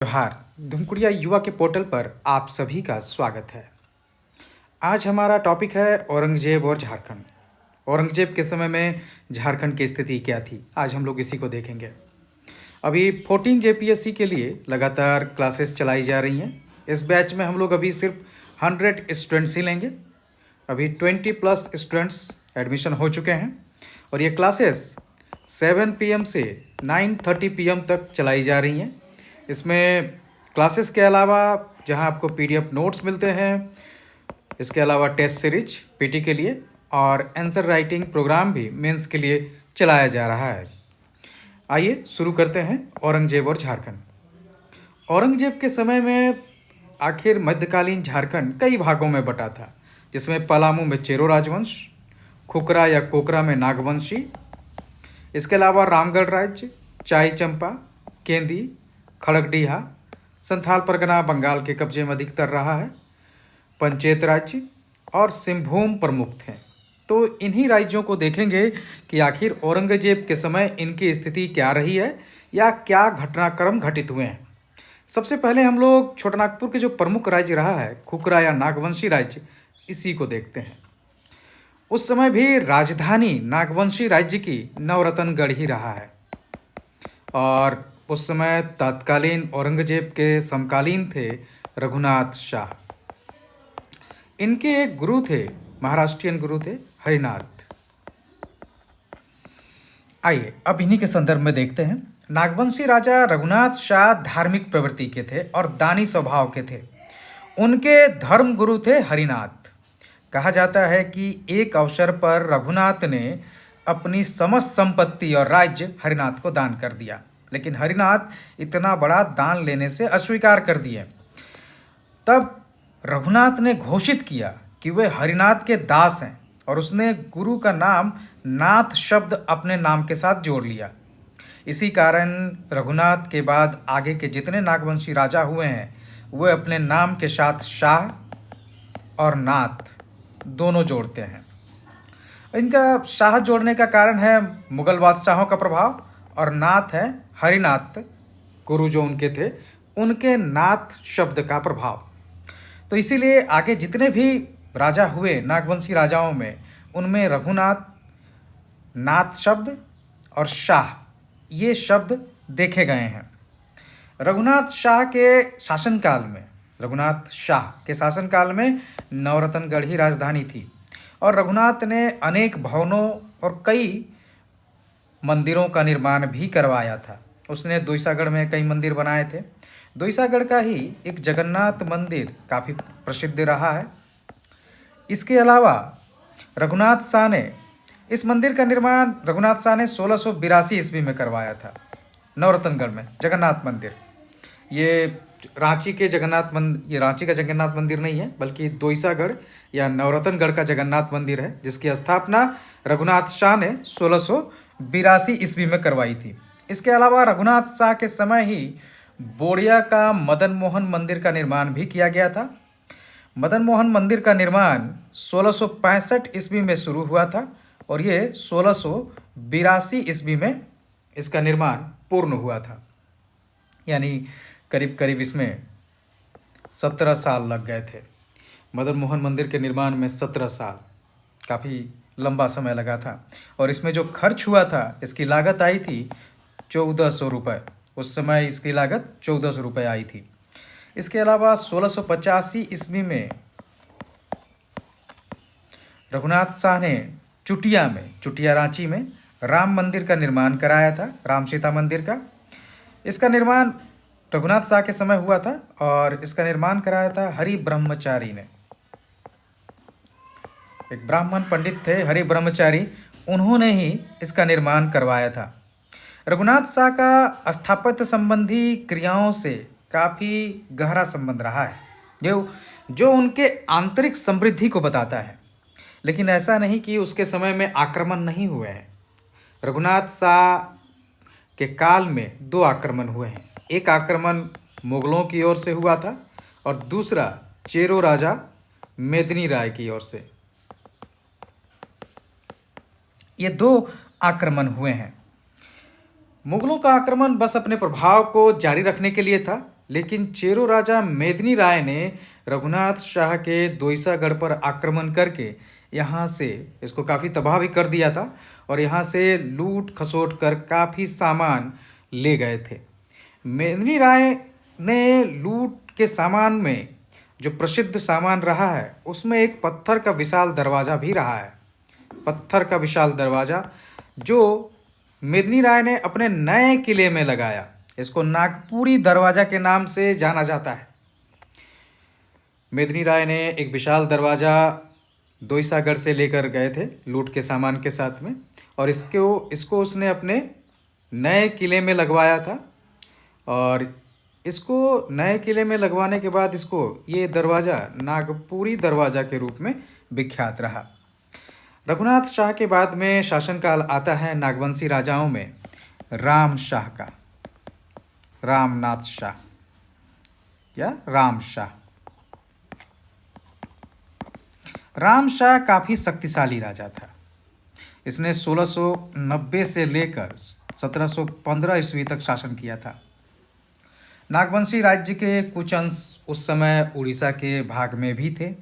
जोहार। धुमकुड़िया युवा के पोर्टल पर आप सभी का स्वागत है। आज हमारा टॉपिक है औरंगजेब और झारखंड। औरंगजेब के समय में झारखंड की स्थिति क्या थी, आज हम लोग इसी को देखेंगे। अभी 14 जेपीएससी के लिए लगातार क्लासेस चलाई जा रही हैं। इस बैच में हम लोग अभी सिर्फ 100 स्टूडेंट्स ही लेंगे। अभी 20+ स्टूडेंट्स एडमिशन हो चुके हैं और ये क्लासेस 7 PM से 9:30 PM तक चलाई जा रही हैं। इसमें क्लासेस के अलावा जहां आपको PDF नोट्स मिलते हैं, इसके अलावा टेस्ट सीरीज पीटी के लिए और आंसर राइटिंग प्रोग्राम भी मेंस के लिए चलाया जा रहा है। आइए शुरू करते हैं औरंगजेब और झारखंड। औरंगजेब के समय में आखिर मध्यकालीन झारखंड कई भागों में बटा था, जिसमें पलामू में चेरो राजवंश, खुकरा या कोकरा में नागवंशी, इसके अलावा रामगढ़ राज्य, चाई चंपा, केंदी, खड़गडीहा, संथाल परगना बंगाल के कब्जे में अधिकतर रहा है, पंचेत राज्य और सिंहभूम प्रमुख थे। तो इन्हीं राज्यों को देखेंगे कि आखिर औरंगजेब के समय इनकी स्थिति क्या रही है या क्या घटनाक्रम घटित हुए हैं। सबसे पहले हम लोग छोटानागपुर के जो प्रमुख राज्य रहा है खुकरा या नागवंशी राज्य, इसी को देखते हैं। उस समय भी राजधानी नागवंशी राज्य की नवरत्नगढ़ ही रहा है और उस समय तत्कालीन औरंगजेब के समकालीन थे रघुनाथ शाह। इनके एक गुरु थे, महाराष्ट्रियन गुरु थे हरिनाथ। आइए अब इन्हीं के संदर्भ में देखते हैं। नागवंशी राजा रघुनाथ शाह धार्मिक प्रवृत्ति के थे और दानी स्वभाव के थे। उनके धर्म गुरु थे हरिनाथ। कहा जाता है कि एक अवसर पर रघुनाथ ने अपनी समस्त संपत्ति और राज्य हरिनाथ को दान कर दिया, लेकिन हरिनाथ इतना बड़ा दान लेने से अस्वीकार कर दिए। तब रघुनाथ ने घोषित किया कि वे हरिनाथ के दास हैं और उसने गुरु का नाम नाथ शब्द अपने नाम के साथ जोड़ लिया। इसी कारण रघुनाथ के बाद आगे के जितने नागवंशी राजा हुए हैं वे अपने नाम के साथ शाह और नाथ दोनों जोड़ते हैं। इनका शाह जोड़ने का कारण है मुगल बादशाहों का प्रभाव और नाथ है हरिनाथ, गुरु जो उनके थे उनके नाथ शब्द का प्रभाव। तो इसीलिए आगे जितने भी राजा हुए नागवंशी राजाओं में, उनमें रघुनाथ, नाथ शब्द और शाह ये शब्द देखे गए हैं। रघुनाथ शाह के शासनकाल में नवरत्नगढ़ ही राजधानी थी और रघुनाथ ने अनेक भवनों और कई मंदिरों का निर्माण भी करवाया था। उसने दोईसागढ़ में कई मंदिर बनाए थे। दोईसागढ़ का ही एक जगन्नाथ मंदिर काफ़ी प्रसिद्ध रहा है। इसके अलावा रघुनाथ शाह ने इस मंदिर का निर्माण 1682 ईस्वी में करवाया था। नवरत्नगढ़ में जगन्नाथ मंदिर, ये रांची का जगन्नाथ मंदिर नहीं है, बल्कि दोईसागढ़ या नवरत्नगढ़ का जगन्नाथ मंदिर है, जिसकी स्थापना रघुनाथ शाह ने 1682 ईस्वी में करवाई थी। इसके अलावा रघुनाथ शाह के समय ही बोड़िया का मदन मोहन मंदिर का निर्माण भी किया गया था। मदन मोहन मंदिर का निर्माण 1665 ईस्वी में शुरू हुआ था और ये 1682 ईस्वी में इसका निर्माण पूर्ण हुआ था। यानी करीब करीब इसमें 17 साल लग गए थे। मदन मोहन मंदिर के निर्माण में 17 साल, काफ़ी लंबा समय लगा था। और इसमें जो खर्च हुआ था, इसकी लागत आई थी 1400 रुपये। उस समय इसकी लागत 1400 रुपये आई थी। इसके अलावा 1685 ईस्वी में रघुनाथ शाह ने चुटिया रांची में राम मंदिर का निर्माण कराया था, राम सीता मंदिर का। इसका निर्माण रघुनाथ शाह के समय हुआ था और इसका निर्माण कराया था हरि ब्रह्मचारी ने। एक ब्राह्मण पंडित थे हरि ब्रह्मचारी, उन्होंने ही इसका निर्माण करवाया था। रघुनाथ शाह का स्थापत्य संबंधी क्रियाओं से काफ़ी गहरा संबंध रहा है, जो उनके आंतरिक समृद्धि को बताता है। लेकिन ऐसा नहीं कि उसके समय में आक्रमण नहीं हुए हैं। रघुनाथ शाह के काल में 2 आक्रमण हुए हैं। एक आक्रमण मुगलों की ओर से हुआ था और दूसरा चेरो राजा मेदिनी राय की ओर से। ये 2 आक्रमण हुए हैं। मुगलों का आक्रमण बस अपने प्रभाव को जारी रखने के लिए था लेकिन चेरो राजा मेदिनी राय ने रघुनाथ शाह के दोईसागढ़ पर आक्रमण करके यहाँ से इसको काफ़ी तबाह भी कर दिया था और यहाँ से लूट खसोट कर काफ़ी सामान ले गए थे। मेदिनी राय ने लूट के सामान में जो प्रसिद्ध सामान रहा है उसमें एक पत्थर का विशाल दरवाज़ा भी रहा है। पत्थर का विशाल दरवाज़ा जो मेदिनी राय ने अपने नए किले में लगाया, इसको नागपुरी दरवाज़ा के नाम से जाना जाता है। मेदिनी राय ने एक विशाल दरवाज़ा दोईसागढ़ से लेकर गए थे लूट के सामान के साथ में, और इसको उसने अपने नए किले में लगवाया था। और इसको नए किले में लगवाने के बाद इसको ये दरवाज़ा नागपुरी दरवाज़ा के रूप में विख्यात रहा। रघुनाथ शाह के बाद में शासनकाल आता है नागवंशी राजाओं में राम शाह का, रामनाथ शाह या राम शाह। राम शाह काफ़ी शक्तिशाली राजा था। इसने 1690 से लेकर 1715 ईस्वी तक शासन किया था। नागवंशी राज्य के कुछ अंश उस समय उड़ीसा के भाग में भी थे।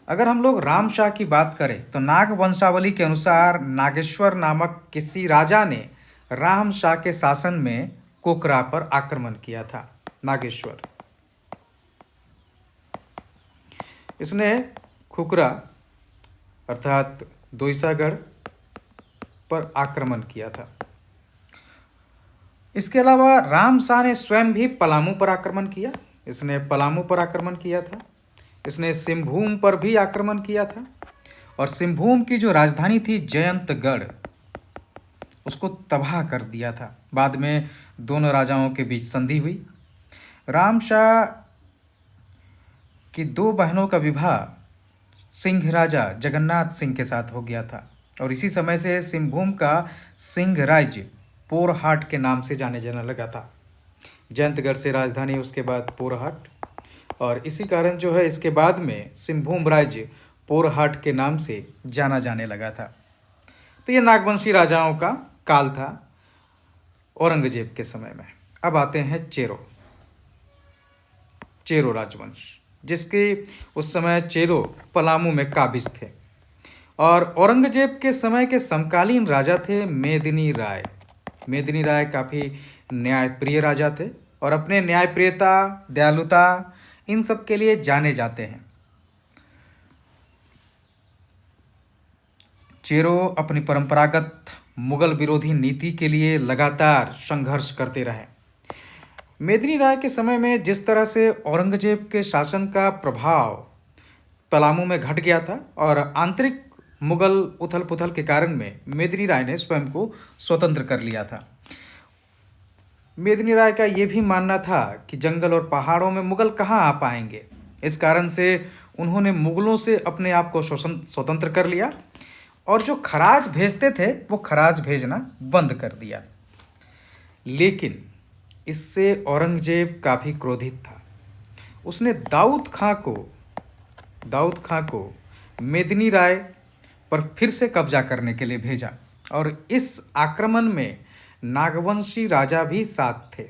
अगर हम लोग राम शाह की बात करें तो नाग वंशावली के अनुसार नागेश्वर नामक किसी राजा ने राम शाह के शासन में कोकरा पर आक्रमण किया था। नागेश्वर, इसने खुकरा अर्थात दोईसागढ़ पर आक्रमण किया था। इसके अलावा राम शाह ने स्वयं भी पलामू पर आक्रमण किया। इसने पलामू पर आक्रमण किया था। इसने सिंहभूम पर भी आक्रमण किया था और सिंहभूम की जो राजधानी थी जयंतगढ़, उसको तबाह कर दिया था। बाद में दोनों राजाओं के बीच संधि हुई। राम शाह की दो बहनों का विवाह सिंह राजा जगन्नाथ सिंह के साथ हो गया था और इसी समय से सिंहभूम का सिंह राज्य पोरहाट के नाम से जाने जाने लगा था। जयंतगढ़ से राजधानी, उसके बाद पोरहाट, और इसी कारण जो है इसके बाद में सिंहभूम राज्य पोरहाट के नाम से जाना जाने लगा था। तो ये नागवंशी राजाओं का काल था औरंगजेब के समय में। अब आते हैं चेरो राजवंश, जिसके उस समय चेरो पलामू में काबिज थे और औरंगजेब के समय के समकालीन राजा थे मेदिनी राय। मेदिनी राय काफ़ी न्यायप्रिय राजा थे और अपने न्यायप्रियता, दयालुता, इन सब के लिए जाने जाते हैं। चेरो अपनी परंपरागत मुगल विरोधी नीति के लिए लगातार संघर्ष करते रहे। मेदिनी राय के समय में जिस तरह से औरंगजेब के शासन का प्रभाव पलामू में घट गया था और आंतरिक मुगल उथल पुथल के कारण में मेदिनी राय ने स्वयं को स्वतंत्र कर लिया था। मेदिनी राय का ये भी मानना था कि जंगल और पहाड़ों में मुगल कहाँ आ पाएंगे। इस कारण से उन्होंने मुगलों से अपने आप को स्वतंत्र कर लिया और जो खराज भेजते थे वो खराज भेजना बंद कर दिया। लेकिन इससे औरंगजेब काफ़ी क्रोधित था। उसने दाऊद खां को मेदिनी राय पर फिर से कब्जा करने के लिए भेजा और इस आक्रमण में नागवंशी राजा भी साथ थे।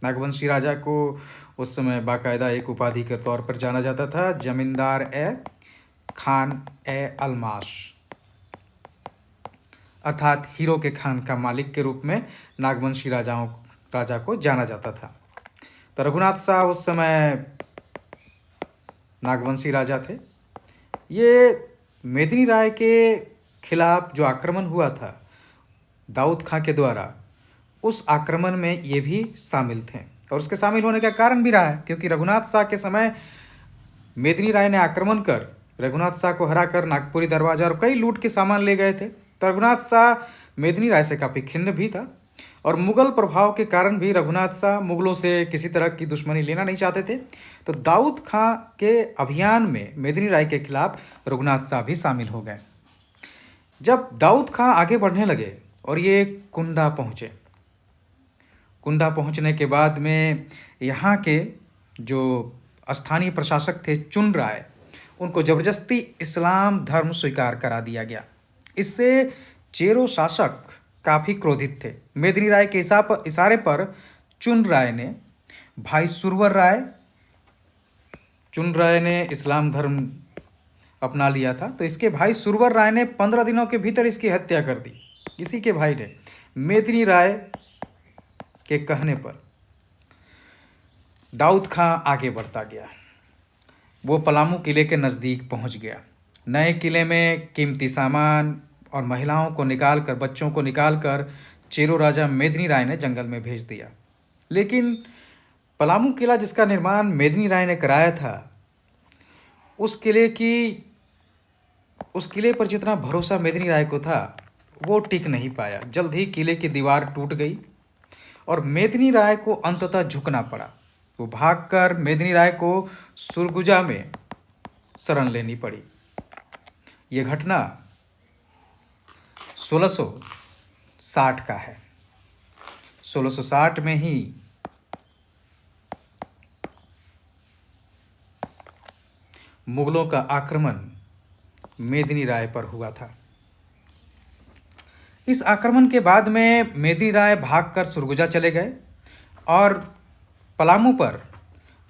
नागवंशी राजा को उस समय बाकायदा एक उपाधि के तौर पर जाना जाता था, जमींदार खान अलमाश, अर्थात हीरो के खान का मालिक के रूप में नागवंशी राजा को जाना जाता था। तो रघुनाथ शाह उस समय नागवंशी राजा थे। ये मेदिनी राय के खिलाफ जो आक्रमण हुआ था दाऊद खां के द्वारा, उस आक्रमण में ये भी शामिल थे और उसके शामिल होने का कारण भी रहा है क्योंकि रघुनाथ शाह के समय मेदिनी राय ने आक्रमण कर रघुनाथ शाह को हराकर नागपुरी दरवाजा और कई लूट के सामान ले गए थे। तो रघुनाथ शाह मेदिनी राय से काफ़ी खिन्न भी था और मुगल प्रभाव के कारण भी रघुनाथ शाह मुगलों से किसी तरह की दुश्मनी लेना नहीं चाहते थे। तो दाऊद खां के अभियान में मेदिनी राय के खिलाफ रघुनाथ शाह भी शामिल हो गए। जब दाऊद खां आगे बढ़ने लगे और ये कुंडा पहुंचने के बाद में यहाँ के जो स्थानीय प्रशासक थे चुन राय, उनको ज़बरदस्ती इस्लाम धर्म स्वीकार करा दिया गया। इससे चेरो शासक काफ़ी क्रोधित थे। मेदिनी राय के इशारे पर चुन राय ने भाई सुरवर राय, चुन राय ने इस्लाम धर्म अपना लिया था, तो इसके भाई सुरवर राय ने 15 दिनों के भीतर इसकी हत्या कर दी। इसी के भाई ने मेदिनी राय के कहने पर दाऊद खां आगे बढ़ता गया। वो पलामू किले के नज़दीक पहुंच गया। नए किले में कीमती सामान और महिलाओं को निकालकर, बच्चों को निकालकर चेरो राजा मेदिनी राय ने जंगल में भेज दिया। लेकिन पलामू किला जिसका निर्माण मेदिनी राय ने कराया था, उस किले पर जितना भरोसा मेदिनी राय को था वो टिक नहीं पाया। जल्द ही किले की दीवार टूट गई और मेदिनी राय को अंततः झुकना पड़ा। वो भागकर मेदिनी राय को सुरगुजा में शरण लेनी पड़ी। ये घटना 1660 का है। 1660 में ही मुगलों का आक्रमण मेदिनी राय पर हुआ था। इस आक्रमण के बाद में मेदिनी राय भागकर सुरगुजा चले गए और पलामू पर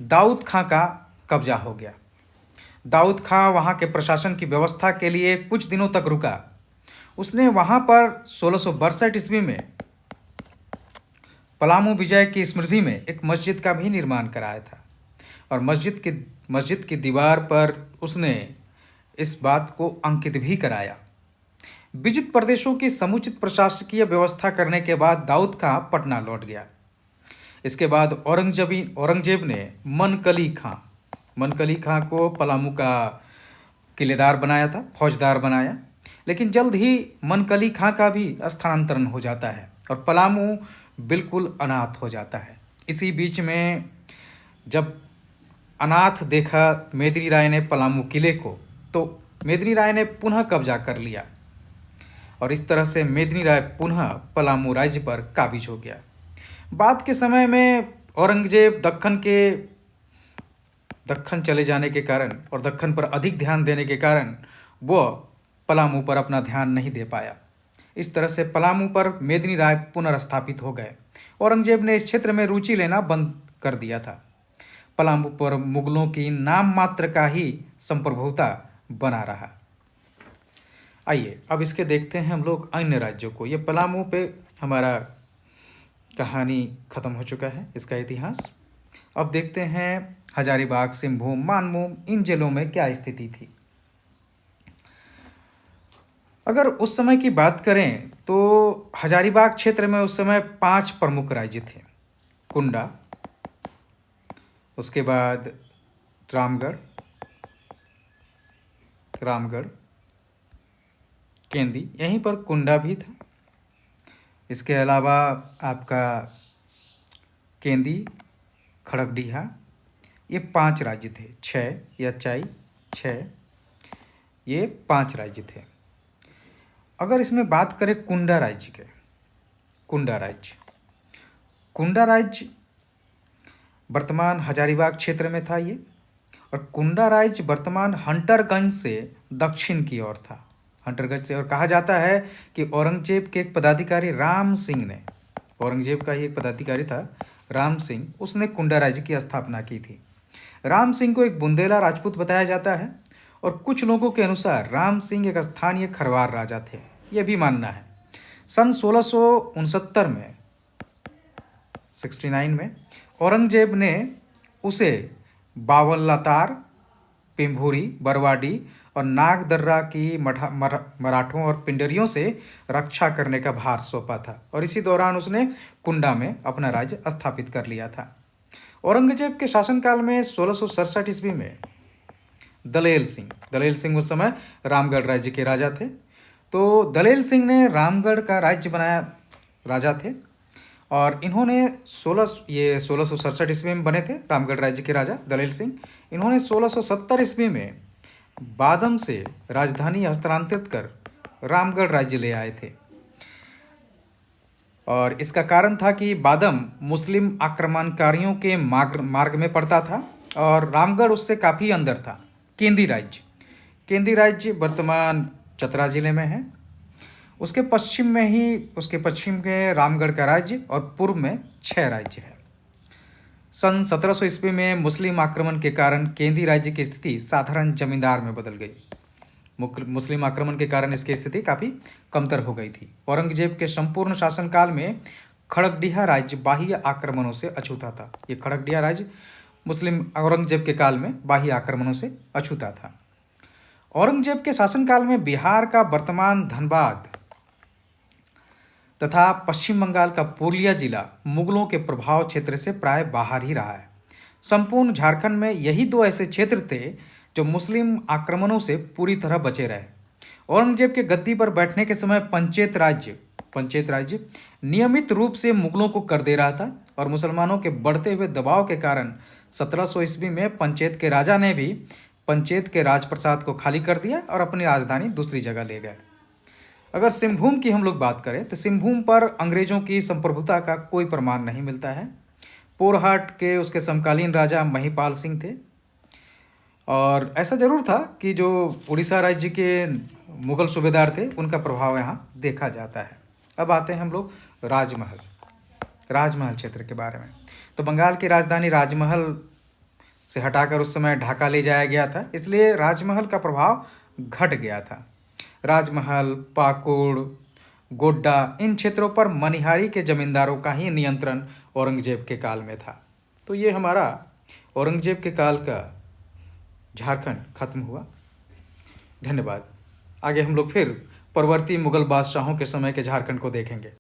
दाऊद खां का कब्जा हो गया। दाऊद खां वहाँ के प्रशासन की व्यवस्था के लिए कुछ दिनों तक रुका। उसने वहाँ पर 1662 ईस्वी में पलामू विजय की स्मृति में एक मस्जिद का भी निर्माण कराया था और मस्जिद की दीवार पर उसने इस बात को अंकित भी कराया। विजित प्रदेशों की समुचित प्रशासकीय व्यवस्था करने के बाद दाऊद खां पटना लौट गया। इसके बाद औरंगजेब ने मनकली खां को पलामू का किलेदार बनाया था, फौजदार बनाया। लेकिन जल्द ही मनकली खां का भी स्थानांतरण हो जाता है और पलामू बिल्कुल अनाथ हो जाता है। इसी बीच में जब अनाथ देखा मेदिनी राय ने पलामू किले को, तो मेदिनी राय ने पुनः कब्जा कर लिया और इस तरह से मेदिनी राय पुनः पलामू राज्य पर काबिज हो गया। बाद के समय में औरंगजेब दक्खन चले जाने के कारण और दक्खन पर अधिक ध्यान देने के कारण वो पलामू पर अपना ध्यान नहीं दे पाया। इस तरह से पलामू पर मेदिनी राय पुनर्स्थापित हो गए। औरंगजेब ने इस क्षेत्र में रुचि लेना बंद कर दिया था। पलामू पर मुगलों की नाम मात्र का ही संप्रभुता बना रहा। आइए अब इसके देखते हैं हम लोग अन्य राज्यों को। ये पलामू पे हमारा कहानी खत्म हो चुका है, इसका इतिहास। अब देखते हैं हजारीबाग, सिंहभूम, मानभूम, इन जिलों में क्या स्थिति थी। अगर उस समय की बात करें तो हजारीबाग क्षेत्र में उस समय 5 प्रमुख राज्य थे। कुंडा, उसके बाद रामगढ़, केंदी, यहीं पर कुंडा भी था। इसके अलावा आपका केंदी, खड़गडीहा, ये 5 राज्य थे। 6 ये 5 राज्य थे। अगर इसमें बात करें कुंडा राज्य वर्तमान हजारीबाग क्षेत्र में था ये, और कुंडा राज्य वर्तमान हंटरगंज से दक्षिण की ओर था। हंटरगंज से, और कहा जाता है कि औरंगजेब के एक पदाधिकारी राम सिंह ने, औरंगजेब का ही एक पदाधिकारी था राम सिंह, उसने कुंडा राज्य की स्थापना की थी। राम सिंह को एक बुंदेला राजपूत बताया जाता है और कुछ लोगों के अनुसार राम सिंह एक स्थानीय खरवार राजा थे, यह भी मानना है। सन 1669 में औरंगजेब ने उसे बावलतार, पिंभूरी, बरवाडी और नागदर्रा की मराठों और पिंडरियों से रक्षा करने का भार सौंपा था और इसी दौरान उसने कुंडा में अपना राज्य स्थापित कर लिया था। औरंगजेब के शासनकाल में 1667 ईस्वी में दलेल सिंह उस समय रामगढ़ राज्य के राजा थे। तो दलेल सिंह ने रामगढ़ का राज्य बनाया, राजा थे, और इन्होंने 1667 ईस्वी में बने थे रामगढ़ राज्य के राजा दलेल सिंह। इन्होंने 1670 ईस्वी में बादम से राजधानी हस्तांतरित कर रामगढ़ राज्य ले आए थे और इसका कारण था कि बादम मुस्लिम आक्रमणकारियों के मार्ग में पड़ता था और रामगढ़ उससे काफ़ी अंदर था। केंदी राज्य वर्तमान चतरा जिले में है। उसके पश्चिम में रामगढ़ का राज्य और पूर्व में 6 राज्य है। सन 1700 ईस्वी में मुस्लिम आक्रमण के कारण केंद्रीय राज्य की स्थिति साधारण जमींदार में बदल गई। मुस्लिम आक्रमण के कारण इसकी स्थिति काफ़ी कमतर हो गई थी। औरंगजेब के संपूर्ण शासनकाल में खड़गडिहा राज्य बाह्य आक्रमणों से अछूता था। ये खड़गडिहा राज्य मुस्लिम औरंगजेब के काल में बाह्य आक्रमणों से अछूता था। औरंगजेब के शासनकाल में बिहार का वर्तमान धनबाद तथा पश्चिम बंगाल का पुरुलिया जिला मुगलों के प्रभाव क्षेत्र से प्राय बाहर ही रहा है। संपूर्ण झारखंड में यही दो ऐसे क्षेत्र थे जो मुस्लिम आक्रमणों से पूरी तरह बचे रहे। औरंगजेब के गद्दी पर बैठने के समय पंचेत राज्य नियमित रूप से मुगलों को कर दे रहा था और मुसलमानों के बढ़ते हुए दबाव के कारण 1700 ईस्वी में पंचेत के राजा ने भी पंचेत के राजप्रसाद को खाली कर दिया और अपनी राजधानी दूसरी जगह ले गए। अगर सिंहभूम की हम लोग बात करें तो सिंहभूम पर अंग्रेजों की संप्रभुता का कोई प्रमाण नहीं मिलता है। पोरहट के उसके समकालीन राजा महिपाल सिंह थे और ऐसा जरूर था कि जो उड़ीसा राज्य के मुगल सूबेदार थे उनका प्रभाव यहाँ देखा जाता है। अब आते हैं हम लोग राजमहल क्षेत्र के बारे में। तो बंगाल की राजधानी राजमहल से हटाकर उस समय ढाका ले जाया गया था, इसलिए राजमहल का प्रभाव घट गया था। राजमहल, पाकुड़, गोड्डा इन क्षेत्रों पर मनिहारी के जमींदारों का ही नियंत्रण औरंगजेब के काल में था। तो ये हमारा औरंगजेब के काल का झारखंड खत्म हुआ। धन्यवाद। आगे हम लोग फिर परवर्ती मुगल बादशाहों के समय के झारखंड को देखेंगे।